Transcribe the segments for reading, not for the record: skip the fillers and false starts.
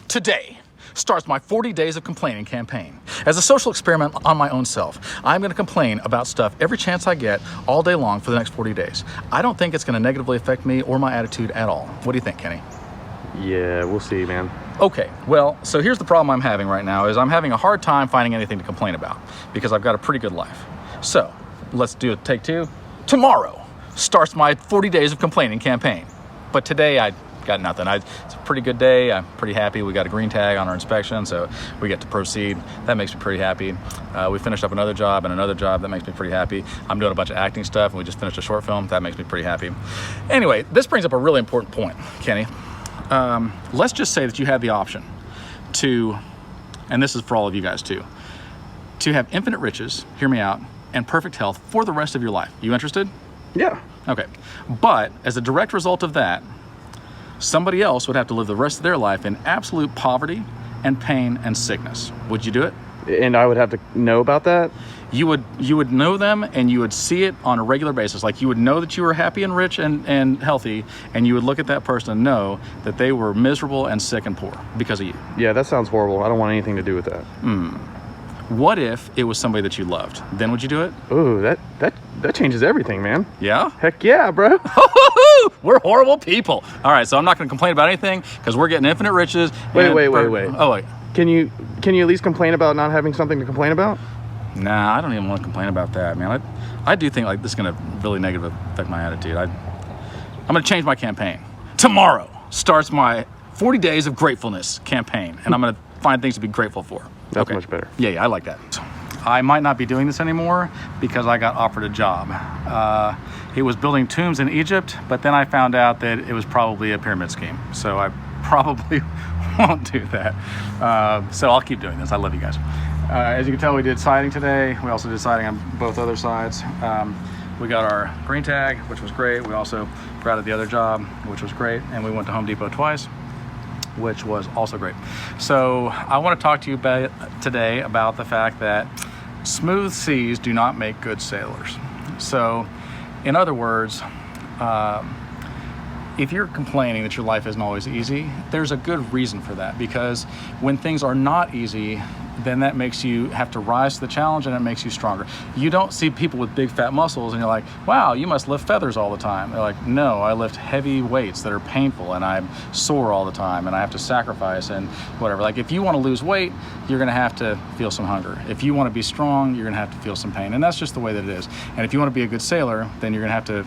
Today starts my 40 days of complaining campaign. As a social experiment on my own self, I'm going to complain about stuff every chance I get all day long for the next 40 days. I don't think it's going to negatively affect me or my attitude at all. What do you think, Kenny? Yeah, we'll see, man. Okay, well, so here's the problem I'm having right now is I'm having a hard time finding anything to complain about because I've got a pretty good life. So let's do a take two. Tomorrow starts my 40 days of complaining campaign. But today I got nothing. It's a pretty good day. I'm pretty happy. We got a green tag on our inspection, so we get to proceed. That makes me pretty happy. We finished up another job and another job. That makes me pretty happy. I'm doing a bunch of acting stuff, and we just finished a short film. That makes me pretty happy. Anyway, this brings up a really important point, Kenny. Let's just say that you had the option to, and this is for all of you guys too, to have infinite riches, hear me out, and perfect health for the rest of your life. You interested? Yeah. Okay. But as a direct result of that, somebody else would have to live the rest of their life in absolute poverty and pain and sickness. Would you do it? And I would have to know about that? You would know them, and you would see it on a regular basis. Like, you would know that you were happy and rich and healthy, and you would look at that person and know that they were miserable and sick and poor because of you. Yeah, that sounds horrible. I don't want anything to do with that. What if it was somebody that you loved? Then would you do it? Ooh, that changes everything, man. Yeah? Heck yeah, bro. We're horrible people. All right, so I'm not going to complain about anything because we're getting infinite riches. Wait. Oh, wait. Can you at least complain about not having something to complain about? Nah, I don't even want to complain about that, man. I do think like this is going to really negatively affect my attitude. I'm going to change my campaign. Tomorrow starts my 40 days of gratefulness campaign, and I'm going to find things to be grateful for. That's much better. Yeah, I like that. I might not be doing this anymore because I got offered a job. It was building tombs in Egypt, but then I found out that it was probably a pyramid scheme. So I probably won't do that. So I'll keep doing this. I love you guys. As you can tell, we did siding today. We also did siding on both other sides. We got our green tag, which was great. We also grouted the other job, which was great. And we went to Home Depot twice, which was also great. So I want to talk to you today about the fact that smooth seas do not make good sailors. So in other words, if you're complaining that your life isn't always easy, there's a good reason for that, because when things are not easy, then that makes you have to rise to the challenge, and it makes you stronger. You don't see people with big fat muscles and you're like, wow, you must lift feathers all the time. They're like, no, I lift heavy weights that are painful, and I'm sore all the time, and I have to sacrifice and whatever. Like, if you want to lose weight, you're going to have to feel some hunger. If you want to be strong, you're going to have to feel some pain, and that's just the way that it is. And if you want to be a good sailor, then you're going to have to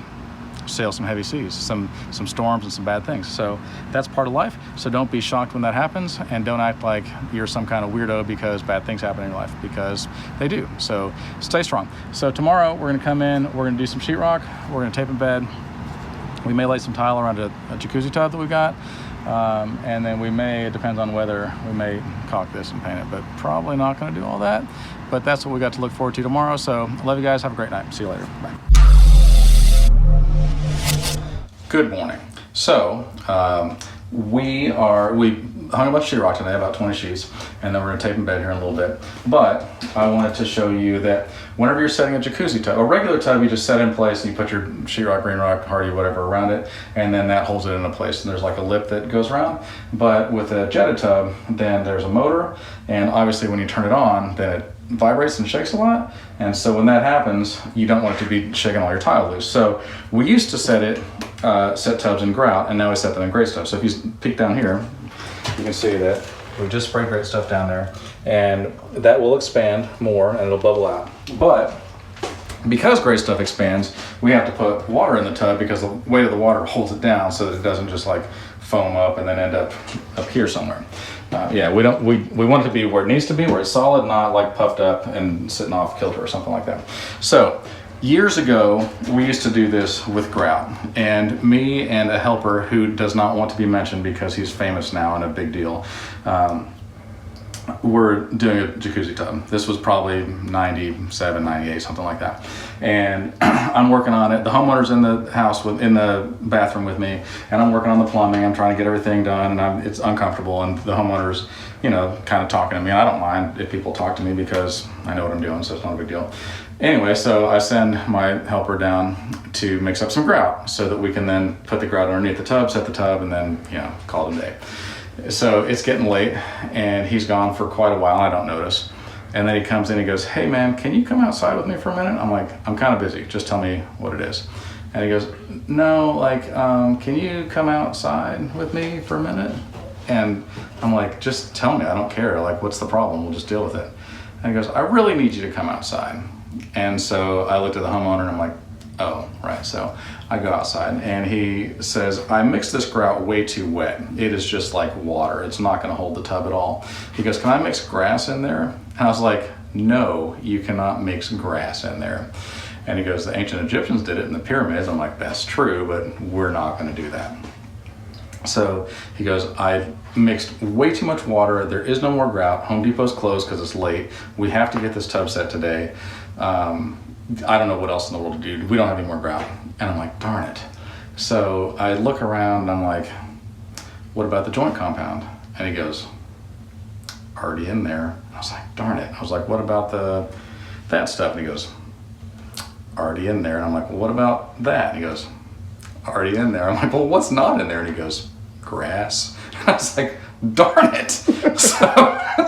sail some heavy seas, some storms and some bad things. So that's part of life. So don't be shocked when that happens, and don't act like you're some kind of weirdo because bad things happen in your life, because they do. So stay strong. So tomorrow we're going to come in, we're going to do some sheetrock, we're going to tape in bed. We may lay some tile around a jacuzzi tub that we've got, and then we may, it depends on weather, we may caulk this and paint it, but probably not going to do all that. But that's what we got to look forward to tomorrow. So love you guys. Have a great night. See you later. Bye. Good morning. So we hung a bunch of sheetrock today, about 20 sheets, and then we're going to tape in bed here in a little bit. But I wanted to show you that whenever you're setting a jacuzzi tub, a regular tub, you just set in place and you put your sheetrock, green rock, hardy, whatever around it, and then that holds it into place. And there's like a lip that goes around. But with a jetted tub, then there's a motor, and obviously when you turn it on, then it vibrates and shakes a lot, and so when that happens, you don't want it to be shaking all your tile loose. So we used to set tubs in grout, and now we set them in great stuff. So if you peek down here, you can see that we just sprayed great stuff down there, and that will expand more and it'll bubble out. But because great stuff expands, we have to put water in the tub because the weight of the water holds it down so that it doesn't just like foam up and then end up here somewhere. Yeah, we want it to be where it needs to be, where it's solid, not like puffed up and sitting off kilter or something like that. So years ago, we used to do this with grout, and me and a helper who does not want to be mentioned because he's famous now and a big deal, we're doing a jacuzzi tub. This was probably 97, 98, something like that. And I'm working on it. The homeowner's in the house, in the bathroom with me, and I'm working on the plumbing. I'm trying to get everything done, and it's uncomfortable. And the homeowner's, kind of talking to me. And I don't mind if people talk to me because I know what I'm doing, so it's not a big deal. Anyway, so I send my helper down to mix up some grout so that we can then put the grout underneath the tub, set the tub, and then, call it a day. So it's getting late, and he's gone for quite a while, and I don't notice. And then he comes in and goes, "Hey man, can you come outside with me for a minute?" I'm like, "I'm kind of busy, just tell me what it is." And he goes, "No, like, can you come outside with me for a minute?" And I'm like, "Just tell me, I don't care, like, what's the problem? We'll just deal with it." And he goes, "I really need you to come outside." And so I looked at the homeowner and I'm like, "Oh, right." So I go outside and he says, "I mixed this grout way too wet. It is just like water. It's not gonna hold the tub at all." He goes, "Can I mix grass in there?" And I was like, "No, you cannot mix grass in there." And he goes, "The ancient Egyptians did it in the pyramids." I'm like, "That's true, but we're not gonna do that." So he goes, "I mixed way too much water. There is no more grout. Home Depot's closed because it's late. We have to get this tub set today. I don't know what else in the world to do. We don't have any more grout." And I'm like, "Darn it." So I look around and I'm like, "What about the joint compound?" And he goes, "Already in there." I was like, "Darn it." I was like, "What about the that stuff?" And he goes, "Already in there." And I'm like, "Well, what about that?" And he goes, "Already in there." I'm like, "Well, what's not in there?" And he goes, "Grass." And I was like, "Darn it."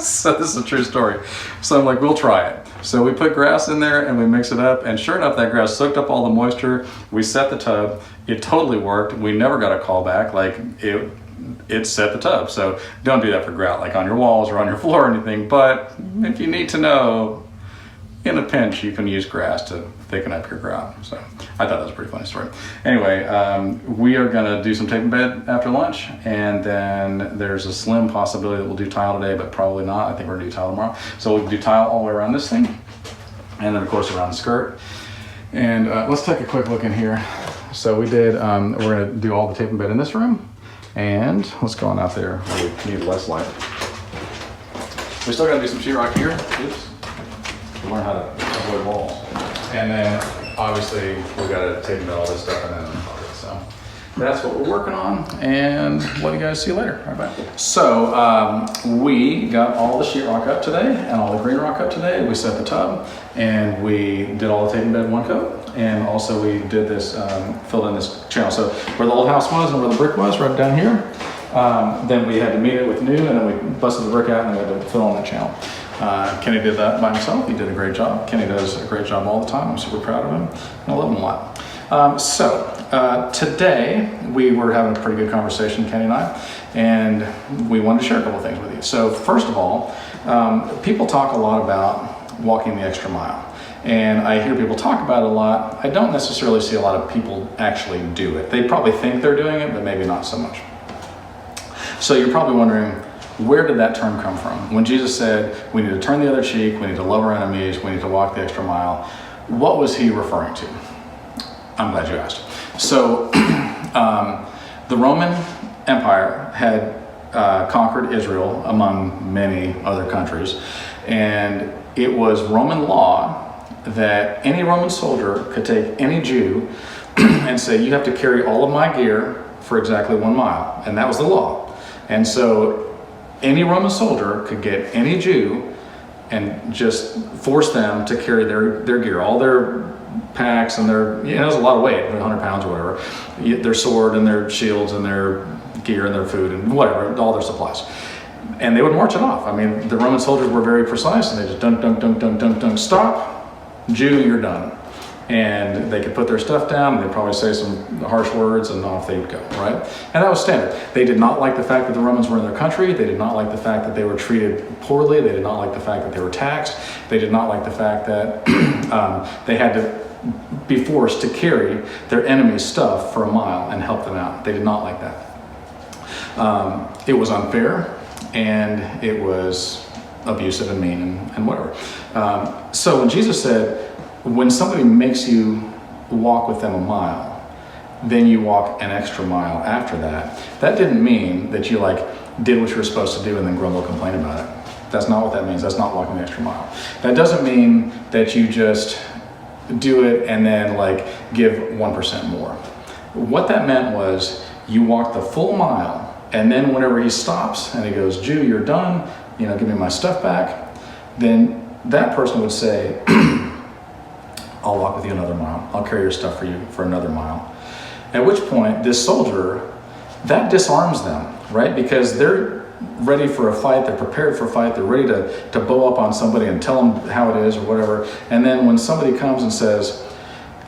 So this is a true story. So I'm like, "We'll try it." So we put grass in there and we mix it up, and sure enough, that grass soaked up all the moisture. We set the tub. It totally worked. We never got a call back. Like, it set the tub. So don't do that for grout, like on your walls or on your floor or anything. But if you need to know, in a pinch, you can use grass to thicken up your grout. So I thought that was a pretty funny story. Anyway, we are gonna do some tape and bed after lunch, and then there's a slim possibility that we'll do tile today, but probably not. I think we're gonna do tile tomorrow. So we'll do tile all the way around this thing, and then of course around the skirt. And let's take a quick look in here. So we did, we're gonna do all the tape and bed in this room, and let's go on out there where we need less light. We still gotta do some sheetrock here. Oops. Learn how to avoid walls. And then obviously we gotta tape and bed all this stuff and then so that's what we're working on, and we'll let you guys see you later. All right, bye. So we got all the sheetrock up today and all the green rock up today. We set the tub and we did all the tape and bed one coat, and also we did this, filled in this channel. So where the old house was and where the brick was, right down here, then we had to meet it with new, and then we busted the brick out and we had to fill in that channel. Kenny did that by himself. He did a great job. Kenny does a great job all the time. I'm super proud of him, and I love him a lot. Today we were having a pretty good conversation, Kenny and I, and we wanted to share a couple things with you. So first of all, people talk a lot about walking the extra mile, and I hear people talk about it a lot. I don't necessarily see a lot of people actually do it. They probably think they're doing it, but maybe not so much. So you're probably wondering, where did that term come from? When Jesus said, we need to turn the other cheek, we need to love our enemies, we need to walk the extra mile, what was he referring to? I'm glad you asked. So the Roman Empire had conquered Israel among many other countries, and it was Roman law that any Roman soldier could take any Jew and say, "You have to carry all of my gear for exactly 1 mile," and that was the law. And so any Roman soldier could get any Jew and just force them to carry their gear, all their packs and their, it was a lot of weight, 100 pounds or whatever, their sword and their shields and their gear and their food and whatever, all their supplies. And they would march it off. I mean, the Roman soldiers were very precise, and they just dunk, dunk, dunk, dunk, dunk, dunk, stop, Jew, you're done. And they could put their stuff down, and they'd probably say some harsh words, and off they'd go, right? And that was standard. They did not like the fact that the Romans were in their country. They did not like the fact that they were treated poorly. They did not like the fact that they were taxed. They did not like the fact that they had to be forced to carry their enemy's stuff for 1 mile and help them out. They did not like that. It was unfair, and it was abusive and mean and whatever. So when Jesus said, when somebody makes you walk with them 1 mile, then you walk an extra mile after that, that didn't mean that you did what you were supposed to do and then grumble and complain about it. That's not what that means. That's not walking the extra mile. That doesn't mean that you just do it and then give 1% more. What that meant was you walk the full mile, and then whenever he stops and he goes, "Jew, you're done, give me my stuff back," then that person would say, "I'll walk with you another mile. I'll carry your stuff for you for another mile." At which point, this soldier, that disarms them, right? Because they're ready for a fight, they're prepared for a fight, they're ready to bow up on somebody and tell them how it is or whatever. And then when somebody comes and says,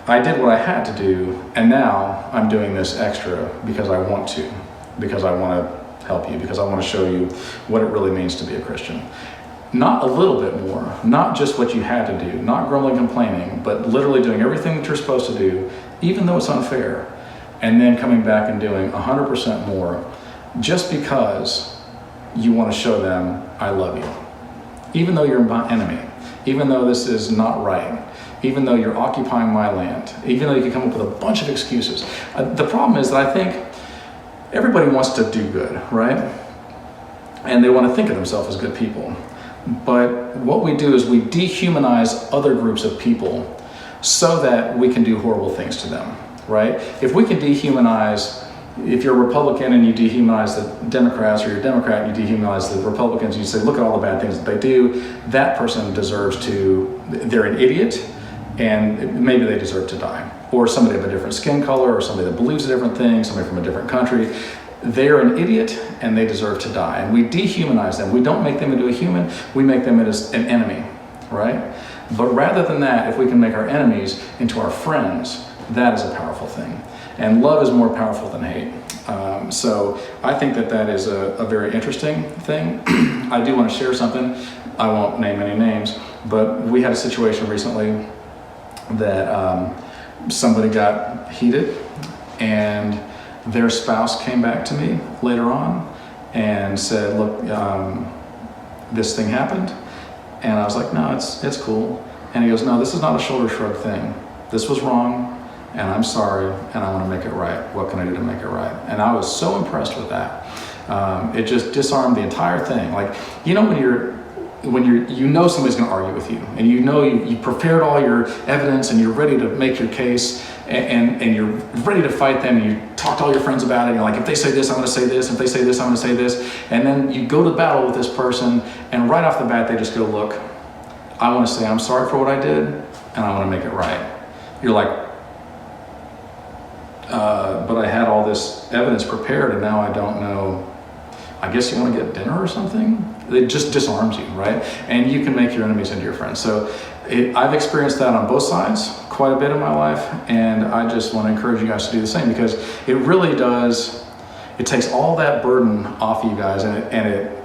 I did what I had to do, and now I'm doing this extra because I want to, because I want to help you, because I want to show you what it really means to be a Christian. Not a little bit more, not just what you had to do, not grumbling, complaining, but literally doing everything that you're supposed to do, even though it's unfair, and then coming back and doing 100% more, just because you want to show them, I love you. Even though you're my enemy, even though this is not right, even though you're occupying my land, even though you can come up with a bunch of excuses. The problem is that I think everybody wants to do good, right? And they want to think of themselves as good people. But what we do is we dehumanize other groups of people so that we can do horrible things to them, right? If we can dehumanize, if you're a Republican and you dehumanize the Democrats, or you're a Democrat and you dehumanize the Republicans, you say, look at all the bad things that they do, that person deserves to, they're an idiot, and maybe they deserve to die. Or somebody of a different skin color, or somebody that believes a different thing, somebody from a different country. They're an idiot and they deserve to die. And we dehumanize them. We don't make them into a human, we make them into an enemy, right? But rather than that, if we can make our enemies into our friends, that is a powerful thing. And love is more powerful than hate. So I think that that is a very interesting thing. I do want to share something. I won't name any names, but we had a situation recently that somebody got heated, and their spouse came back to me later on and said, look, this thing happened. And I was like, no, it's cool. And he goes, no, this is not a shoulder shrug thing. This was wrong, and I'm sorry, and I want to make it right. What can I do to make it right? And I was so impressed with that. It just disarmed the entire thing. Like, you know, when you know somebody's going to argue with you, and you know you prepared all your evidence and you're ready to make your case, and you're ready to fight them, and you talk to all your friends about it, and you're like, if they say this, I'm going to say this, if they say this, I'm going to say this, and then you go to battle with this person, and right off the bat they just go, look, I want to say I'm sorry for what I did, and I want to make it right. You're like, but I had all this evidence prepared, and now I don't know. I guess you want to get dinner or something? It just disarms you, right? And you can make your enemies into your friends. So I've experienced that on both sides quite a bit in my life, and I just want to encourage you guys to do the same, because it really does, it takes all that burden off you guys, and it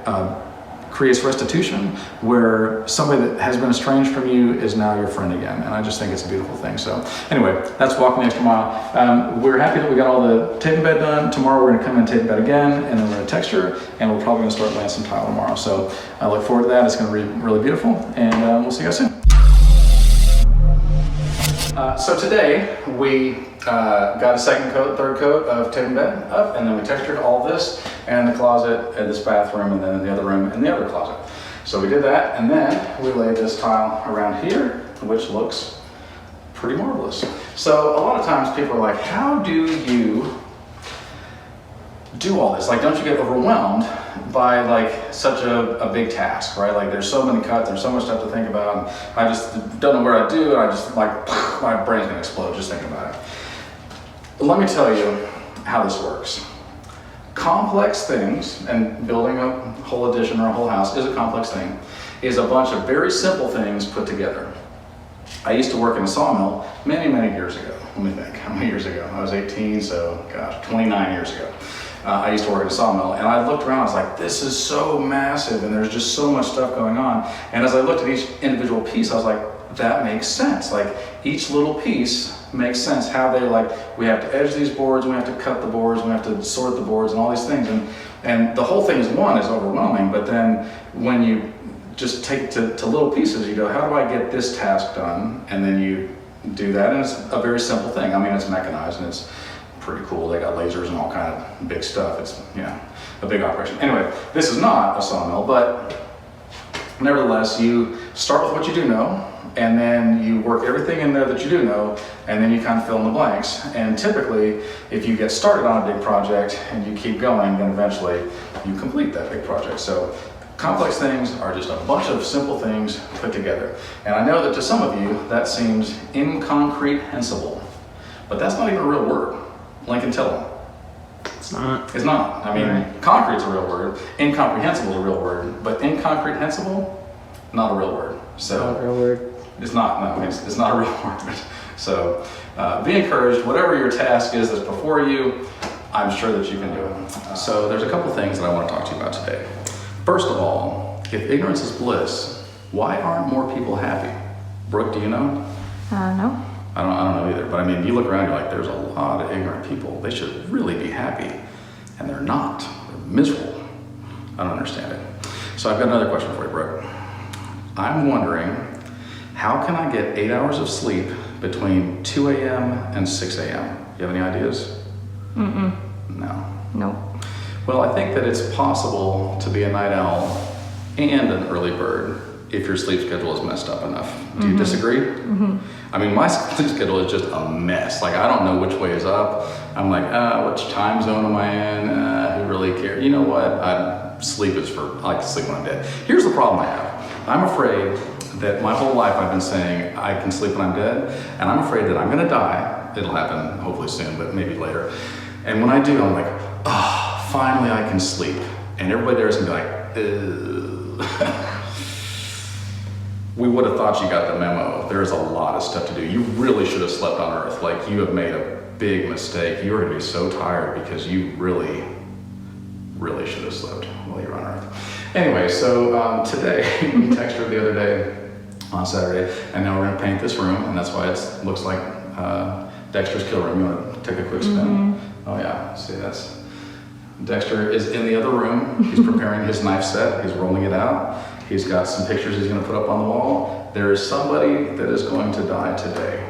creates restitution, where somebody that has been estranged from you is now your friend again. And I just think it's a beautiful thing. So anyway, that's walking the extra mile. We're happy that we got all the tape and bed done. Tomorrow we're going to come in and tape and bed again, and then we're going to texture, and we're probably going to start laying some tile tomorrow. So I look forward to that. It's going to be really beautiful, and we'll see you guys soon. So today we got a second coat, third coat of tape and bed up, and then we textured all this, and the closet, and this bathroom, and then the other room, and the other closet. So we did that, and then we laid this tile around here, which looks pretty marvelous. So a lot of times people are like, how do you do all this? Like, don't you get overwhelmed by like such a big task, right? Like, there's so many cuts, there's so much stuff to think about, and I just don't know where I do, and I just like, my brain's gonna explode just thinking about it. Let me tell you how this works. Complex things, and building a whole addition or a whole house is a complex thing, is a bunch of very simple things put together. I used to work in a sawmill many, many years ago. Let me think, how many years ago? I was 18, so gosh, 29 years ago. I used to work at a sawmill, and I looked around, I was like, this is so massive, and there's just so much stuff going on. And as I looked at each individual piece, I was like, that makes sense. Like, each little piece makes sense. How they, like, we have to edge these boards, we have to cut the boards, we have to sort the boards, and all these things. And the whole thing is overwhelming, but then when you just take it to little pieces, you go, how do I get this task done? And then you do that, and it's a very simple thing. I mean, it's mechanized, and it's pretty cool. They got lasers and all kind of big stuff. It's, a big operation. Anyway, this is not a sawmill, but nevertheless, you start with what you do know, and then you work everything in there that you do know, and then you kind of fill in the blanks. And typically, if you get started on a big project and you keep going, then eventually you complete that big project. So complex things are just a bunch of simple things put together. And I know that to some of you, that seems incomprehensible, but that's not even a real word. Lincoln, tell them. It's not. It's not. I mean, Right. concrete's a real word. Incomprehensible is a real word. But incomprehensible, not a real word. So Not a real word. it's not. No, it's not a real word. So be encouraged. Whatever your task is that's before you, I'm sure that you can do it. So there's a couple things that I want to talk to you about today. First of all, if ignorance is bliss, why aren't more people happy? Brooke, do you know? No. I don't know either, but I mean, you look around, you're like, there's a lot of ignorant people. They should really be happy, and they're not. They're miserable. I don't understand it. So I've got another question for you, Brooke. I'm wondering, how can I get 8 hours of sleep between 2 a.m. and 6 a.m.? You have any ideas? No. Nope. Well, I think that it's possible to be a night owl and an early bird if your sleep schedule is messed up enough. Do you disagree? I mean, my sleep schedule is just a mess. Like, I don't know which way is up. I'm like, which time zone am I in? Who really cares? You know what? Sleep is for, I like to sleep when I'm dead. Here's the problem I have. I'm afraid that my whole life I've been saying I can sleep when I'm dead, and I'm afraid that I'm gonna die. It'll happen hopefully soon, but maybe later. And when I do, I'm like, oh, finally I can sleep. And everybody there is gonna be like, ugh. We would have thought you got the memo. There's a lot of stuff to do. You really should have slept on Earth. Like, you have made a big mistake. You are gonna be so tired because you really should have slept while you were on Earth. Anyway, so today, we texted her the other day on Saturday, and now we're gonna paint this room, and that's why it looks like Dexter's kill room. You wanna take a quick spin? Oh yeah, see, that's, Dexter is in the other room. He's preparing his knife set. He's rolling it out. He's got some pictures he's gonna put up on the wall. There is somebody that is going to die today,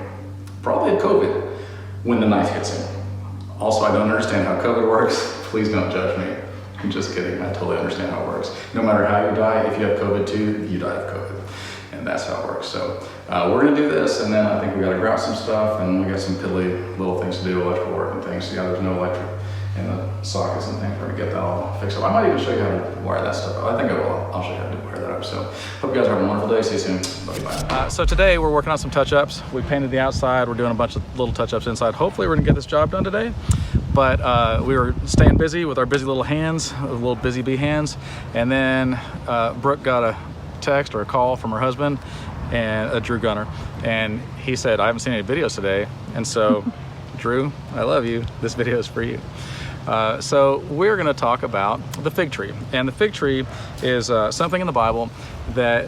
probably of COVID, when the knife hits him. Also, I don't understand how COVID works. Please don't judge me. I'm just kidding. I totally understand how it works. No matter how you die, if you have COVID too, you die of COVID. And that's how it works. So we're gonna do this, and then I think we gotta grout some stuff, and we got some piddly little things to do, electrical work and things. Yeah, there's no electric in the sockets and things. We're gonna get that all fixed up. I might even show you how to wire that stuff up. I think I will. I'll show you how to wire that up. So hope you guys are having a wonderful day. See you soon. Love you. Bye. So today we're working on some touch-ups. We painted the outside. We're doing a bunch of little touch-ups inside. Hopefully we're gonna get this job done today. But we were staying busy with our busy little hands, little busy bee hands. And then Brooke got a text or a call from her husband, and Drew Gunner. And he said, I haven't seen any videos today. And so, Drew, I love you. This video is for you. So we're going to talk about the fig tree. And the fig tree is something in the Bible that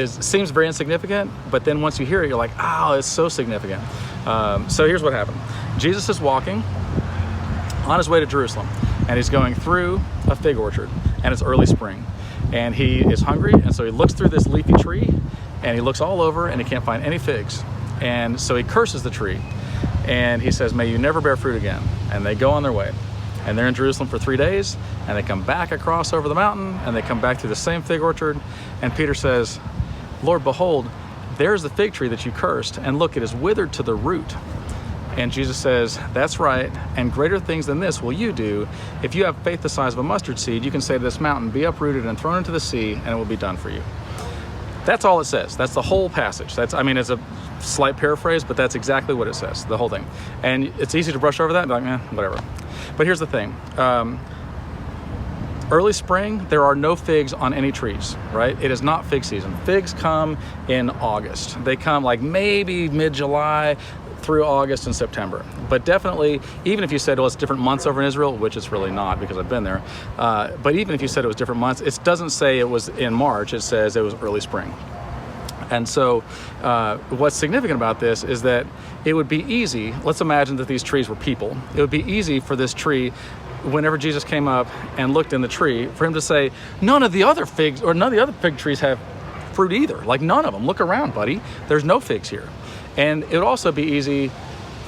seems very insignificant, but then once you hear it, you're like, oh, it's so significant. So here's what happened. Jesus is walking on his way to Jerusalem, and he's going through a fig orchard, and it's early spring. And he is hungry, and so he looks through this leafy tree, and he looks all over, and he can't find any figs. And so he curses the tree, and he says, may you never bear fruit again. And they go on their way. And they're in Jerusalem for 3 days, and they come back across over the mountain, and they come back through the same fig orchard. And Peter says, Lord, behold, there's the fig tree that you cursed, and look, it is withered to the root. And Jesus says, that's right, and greater things than this will you do. If you have faith the size of a mustard seed, you can say to this mountain, be uprooted and thrown into the sea, and it will be done for you. That's all it says. That's the whole passage. I mean, it's a slight paraphrase, but that's exactly what it says, the whole thing. And it's easy to brush over that and be like, whatever. But here's the thing. Early spring, there are no figs on any trees, right? It is not fig season. Figs come in August. They come like maybe mid-July through August and September. But definitely, even if you said, well, it's different months over in Israel, which it's really not because I've been there, but even if you said it was different months, it doesn't say it was in March, it says it was early spring. And so what's significant about this is that it would be easy, let's imagine that these trees were people, it would be easy for this tree, whenever Jesus came up and looked in the tree, for him to say, none of the other figs, or none of the other fig trees have fruit either. Like, none of them. Look around, buddy. There's no figs here. And it would also be easy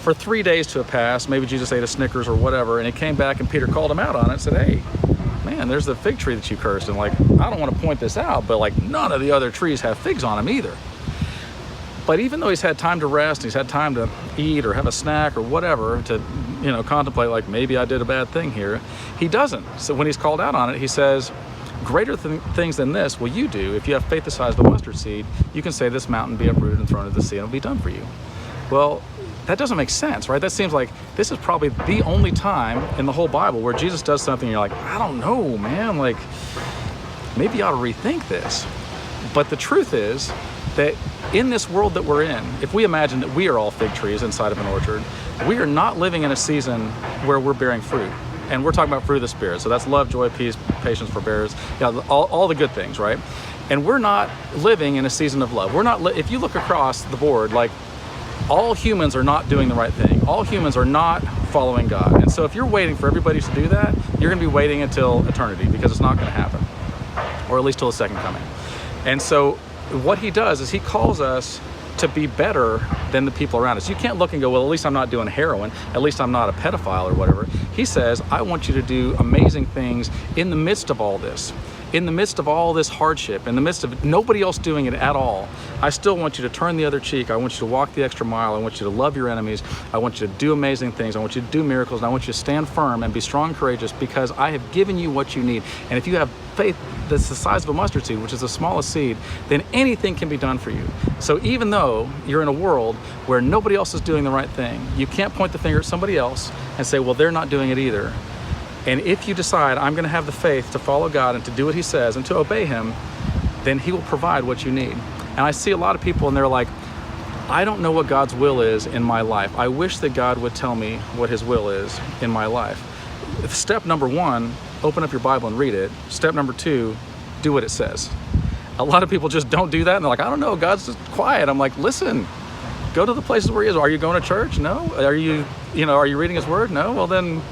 for 3 days to have passed. Maybe Jesus ate a Snickers or whatever, and he came back and Peter called him out on it and said, hey, man, there's the fig tree that you cursed. And like, I don't want to point this out, but like, none of the other trees have figs on them either. But even though he's had time to rest, he's had time to eat or have a snack or whatever to, you know, contemplate like, maybe I did a bad thing here, he doesn't. So when he's called out on it, he says, greater things than this will you do. If you have faith the size of a mustard seed, you can say this mountain be uprooted and thrown into the sea and it'll be done for you. Well, that doesn't make sense, right? That seems like this is probably the only time in the whole Bible where Jesus does something and you're like, I don't know, man, like maybe you ought to rethink this. But the truth is that in this world that we're in, if we imagine that we are all fig trees inside of an orchard, we are not living in a season where we're bearing fruit. And we're talking about fruit of the Spirit. So that's love, joy, peace, patience, forbearance, all the good things, right? And we're not living in a season of love. We're not, if you look across the board, like all humans are not doing the right thing. All humans are not following God. And so if you're waiting for everybody to do that, you're gonna be waiting until eternity because it's not gonna happen, or at least till the second coming. And so what he does is he calls us to be better than the people around us. You can't look and go, well, at least I'm not doing heroin, at least I'm not a pedophile or whatever. He says, I want you to do amazing things in the midst of all this. In the midst of all this hardship, in the midst of nobody else doing it at all, I still want you to turn the other cheek. I want you to walk the extra mile. I want you to love your enemies. I want you to do amazing things. I want you to do miracles. And I want you to stand firm and be strong and courageous because I have given you what you need. And if you have faith that's the size of a mustard seed, which is the smallest seed, then anything can be done for you. So even though you're in a world where nobody else is doing the right thing, you can't point the finger at somebody else and say, well, they're not doing it either. And if you decide, I'm gonna have the faith to follow God and to do what he says and to obey him, then he will provide what you need. And I see a lot of people and they're like, I don't know what God's will is in my life. I wish that God would tell me what his will is in my life. Step number one, open up your Bible and read it. Step number two, do what it says. A lot of people just don't do that and they're like, I don't know, God's just quiet. I'm like, listen, go to the places where he is. Are you going to church? No. Are you reading his word? No. Well, then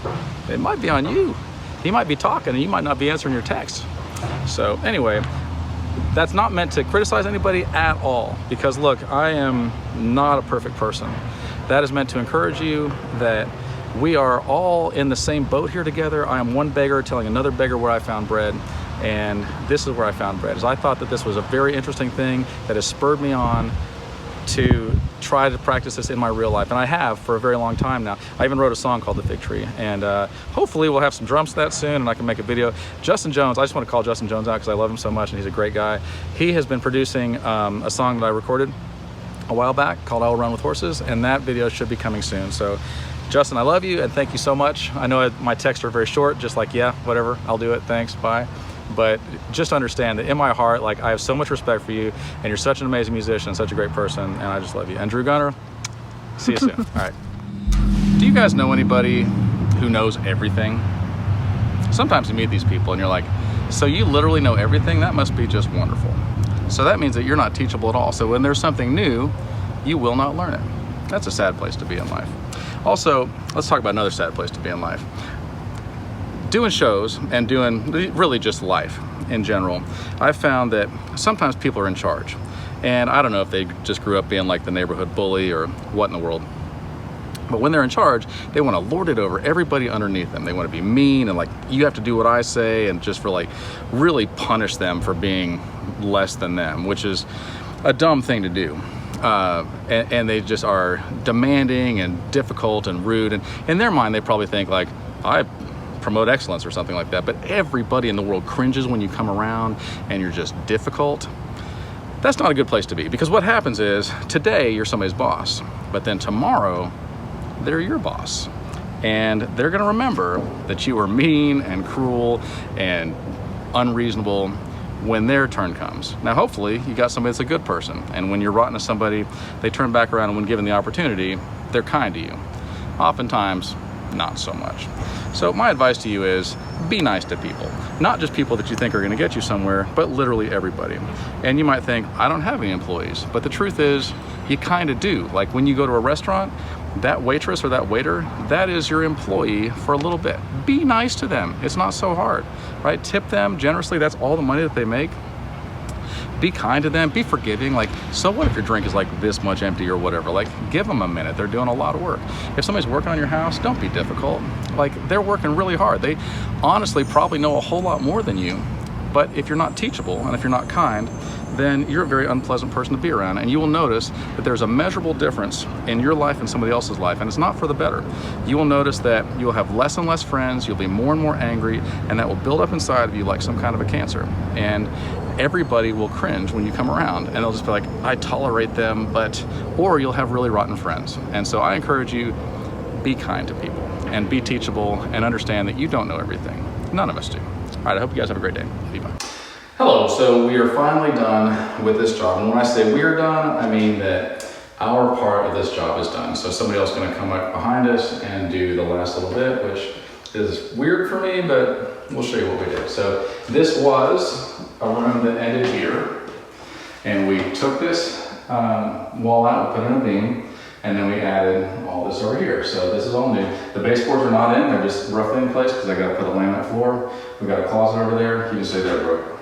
it might be on you. He might be talking and you might not be answering your text. So anyway, that's not meant to criticize anybody at all because look, I am not a perfect person. That is meant to encourage you that we are all in the same boat here together. I am one beggar telling another beggar where I found bread. And this is where I found bread. Is I thought that this was a very interesting thing that has spurred me on to try to practice this in my real life, and I have for a very long time now. I even wrote a song called The Fig Tree, and hopefully we'll have some drums to that soon and I can make a video. Justin Jones, I just want to call Justin Jones out because I love him so much and he's a great guy. He has been producing a song that I recorded a while back called I Will Run With Horses, and that video should be coming soon. So Justin, I love you and thank you so much. I know my texts are very short, just like, yeah, whatever, I'll do it, thanks, bye. But just understand that in my heart, like I have so much respect for you and you're such an amazing musician, such a great person, and I just love you. And Drew Gunner, see you soon. All right. Do you guys know anybody who knows everything? Sometimes you meet these people and you're like, so you literally know everything? That must be just wonderful. So that means that you're not teachable at all. So when there's something new, you will not learn it. That's a sad place to be in life. Also, let's talk about another sad place to be in life. Doing shows and doing really just life in general, I've found that sometimes people are in charge. And I don't know if they just grew up being like the neighborhood bully or what in the world. But when they're in charge, they want to lord it over everybody underneath them. They want to be mean and like, you have to do what I say, and just for like really punish them for being less than them, which is a dumb thing to do. And they just are demanding and difficult and rude. And in their mind, they probably think like, I promote excellence or something like that. But everybody in the world cringes when you come around and you're just difficult. That's not a good place to be, because what happens is today you're somebody's boss, but then tomorrow they're your boss. And they're gonna remember that you were mean and cruel and unreasonable when their turn comes. Now, hopefully you got somebody that's a good person, and when you're rotten to somebody, they turn back around, and when given the opportunity, they're kind to you. Oftentimes, not so much. So my advice to you is be nice to people. Not just people that you think are gonna get you somewhere, but literally everybody. And you might think, I don't have any employees, but the truth is, you kinda do. Like when you go to a restaurant, that waitress or that waiter, that is your employee for a little bit. Be nice to them. It's not so hard, right? Tip them generously. That's all the money that they make. Be kind to them, be forgiving. Like, so what if your drink is like this much empty or whatever? Like, give them a minute. They're doing a lot of work. If somebody's working on your house, don't be difficult. Like, they're working really hard. They honestly probably know a whole lot more than you. But if you're not teachable and if you're not kind, then you're a very unpleasant person to be around. And you will notice that there's a measurable difference in your life and somebody else's life, and it's not for the better. You will notice that you'll have less and less friends, you'll be more and more angry, and that will build up inside of you like some kind of a cancer. And everybody will cringe when you come around, and they'll just be like, I tolerate them, or you'll have really rotten friends. And so I encourage you, be kind to people and be teachable and understand that you don't know everything. None of us do. All right, I hope you guys have a great day. Bye. Hello, so we are finally done with this job. And when I say we are done, I mean that our part of this job is done. So somebody else is gonna come up behind us and do the last little bit, which is weird for me, but we'll show you what we did. So this was a room that ended here. And we took this wall out, we put in a beam, and then we added all this over here. So this is all new. The baseboards are not in, they're just roughly in place because I gotta put a laminate floor. We got a closet over there. You can say there, Brooke.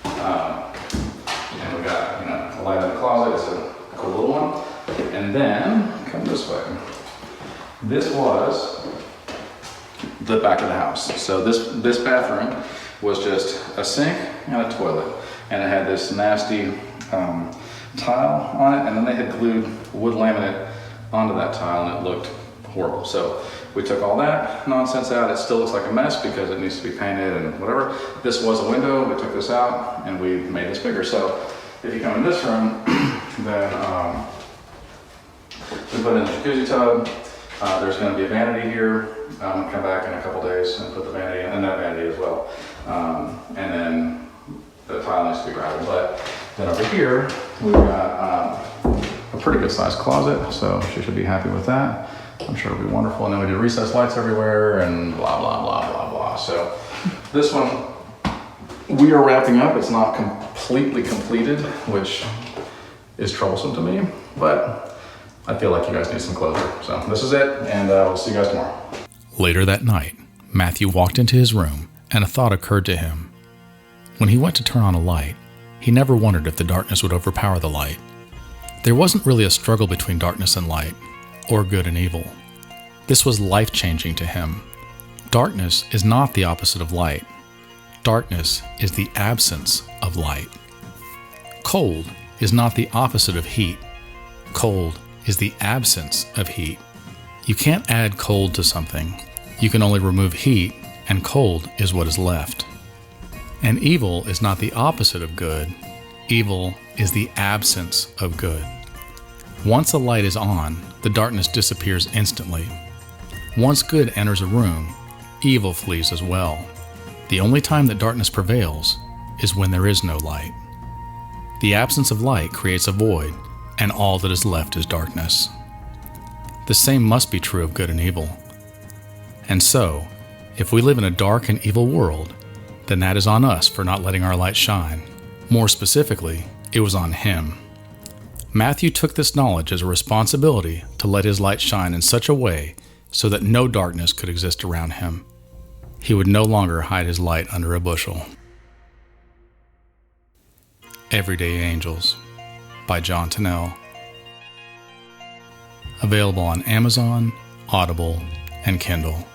And we got, a light in the closet. It's a cool little one. And then, come this way. This was the back of the house. So this bathroom was just a sink and a toilet. And it had this nasty tile on it, and then they had glued wood laminate onto that tile, and it looked horrible. So we took all that nonsense out. It still looks like a mess because it needs to be painted and whatever. This was a window. We took this out and we made this bigger. So if you come in this room, then we put in the jacuzzi tub. There's going to be a vanity here. I'm going to come back in a couple days and put the vanity in, and that vanity as well. And then the tile needs to be gravelled. But then over here, we've got a pretty good sized closet, so she should be happy with that. I'm sure it'll be wonderful. And then we did recessed lights everywhere and blah, blah, blah, blah, blah. So this one, we are wrapping up. It's not completely completed, which is troublesome to me, but I feel like you guys need some closure. So this is it, and we'll see you guys tomorrow. Later that night, Matthew walked into his room and a thought occurred to him. When he went to turn on a light, he never wondered if the darkness would overpower the light. There wasn't really a struggle between darkness and light, or good and evil. This was life-changing to him. Darkness is not the opposite of light. Darkness is the absence of light. Cold is not the opposite of heat. Cold is the absence of heat. You can't add cold to something. You can only remove heat, and cold is what is left. And evil is not the opposite of good. Evil is the absence of good. Once a light is on, the darkness disappears instantly. Once good enters a room, evil flees as well. The only time that darkness prevails is when there is no light. The absence of light creates a void, and all that is left is darkness. The same must be true of good and evil. And so, if we live in a dark and evil world, then that is on us for not letting our light shine. More specifically, it was on him. Matthew took this knowledge as a responsibility to let his light shine in such a way so that no darkness could exist around him. He would no longer hide his light under a bushel. Everyday Angels by John Tennell. Available on Amazon, Audible, and Kindle.